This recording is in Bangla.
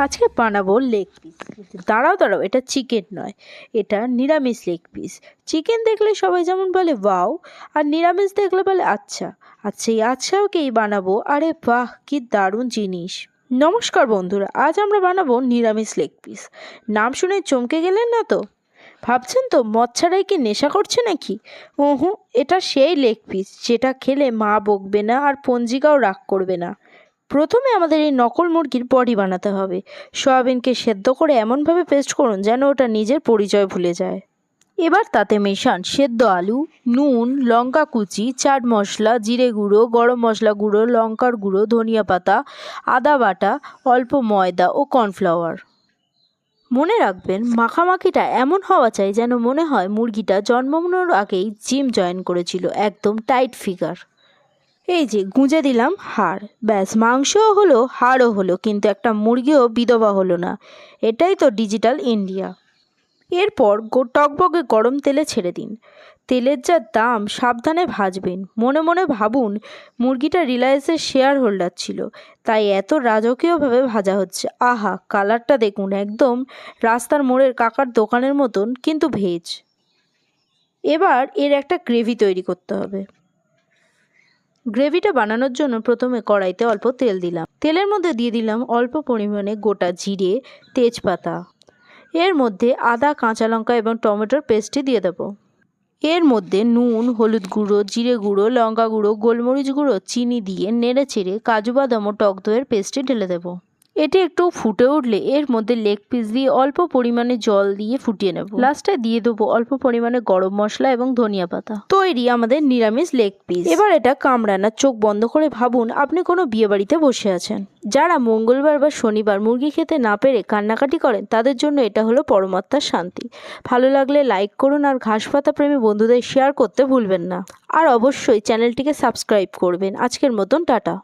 আজকে বানাবো লেগ পিস। দাঁড়াও, এটা চিকেন নয়, এটা নিরামিষ লেগ পিস। চিকেন দেখলে সবাই যেমন বলে ওয়াও, আর নিরামিষ দেখলে বলে আচ্ছা। এই আচ্ছাকেই বানাবো। আরে বাহ, কি দারুণ জিনিস! নমস্কার বন্ধুরা, আজ আমরা বানাবো নিরামিষ লেগ পিস। নাম শুনে চমকে গেলেন না তো? ভাবছেন তো মদ ছাড়াই কি নেশা করছে নাকি? এটা সেই লেগ পিস যেটা খেলে মা বকবে না আর পঞ্জিকাও রাগ করবে না। প্রথমে আমাদের এই নকল মুরগির বডি বানাতে হবে। সয়াবিনকে সেদ্ধ করে এমনভাবে পেস্ট করুন যেন ওটা নিজের পরিচয় ভুলে যায়। এবার তাতে মেশান সেদ্ধ আলু, নুন, লঙ্কা কুচি, চাট মশলা, জিরে গুঁড়ো, গরম মশলা গুঁড়ো, লঙ্কার গুঁড়ো, ধনিয়া পাতা, আদা বাটা, অল্প ময়দা ও কর্নফ্লাওয়ার। মনে রাখবেন, মাখামাখিটা এমন হওয়া চাই যেন মনে হয় মুরগিটা জন্মানোর আগেই জিম জয়েন করেছিল। একদম টাইট ফিগার। এই যে গুঁজে দিলাম হাড়, ব্যাস মাংসও হলো হাড়ও হলো, কিন্তু একটা মুরগিও বিধবা হলো না। এটাই তো ডিজিটাল ইন্ডিয়া। এরপর টকবগে গরম তেলে ছেড়ে দিন। তেলের যা দাম, সাবধানে ভাজবেন। মনে মনে ভাবুন, মুরগিটা রিলায়েন্সের শেয়ার হোল্ডার ছিল, তাই এত রাজকীয়ভাবে ভাজা হচ্ছে। আহা, কালারটা দেখুন, একদম রাস্তার মোড়ের কাকার দোকানের মতন, কিন্তু ভেজ। এবার এর একটা গ্রেভি তৈরি করতে হবে। গ্রেভিটা বানানোর জন্য প্রথমে কড়াইতে অল্প তেল দিলাম। তেলের মধ্যে দিয়ে দিলাম অল্প পরিমাণে গোটা জিরে, তেজপাতা। এর মধ্যে আদা, কাঁচা লঙ্কা এবং টমেটোর পেস্টটি দিয়ে দেবো। এর মধ্যে নুন, হলুদ গুঁড়ো, জিরে গুঁড়ো, লঙ্কা গুঁড়ো, গোলমরিচ গুঁড়ো, চিনি দিয়ে নেড়ে চেড়ে কাজু বাদাম ও টক দইয়ের পেস্টটি ঢেলে দেবো। এটি একটু ফুটে উঠলে এর মধ্যে লেগ পিস দিয়ে অল্প পরিমাণে জল দিয়ে ফুটিয়ে নেব। লাস্টে দিয়ে দেবো অল্প পরিমাণে গরম মশলা এবং ধনিয়া পাতা। তৈরি আমাদের নিরামিষ লেগ পিস। এবার এটা কামড়ানোর চোখ বন্ধ করে ভাবুন আপনি কোনো বিয়েবাড়িতে বসে আছেন। যারা মঙ্গলবার বা শনিবার মুরগি খেতে না পেরে কান্নাকাটি করেন, তাদের জন্য এটা হলো পরমাত্মার শান্তি। ভালো লাগলে লাইক করুন আর ঘাসপাতা প্রেমী বন্ধুদের শেয়ার করতে ভুলবেন না। আর অবশ্যই চ্যানেলটিকে সাবস্ক্রাইব করবেন। আজকের মতন টাটা।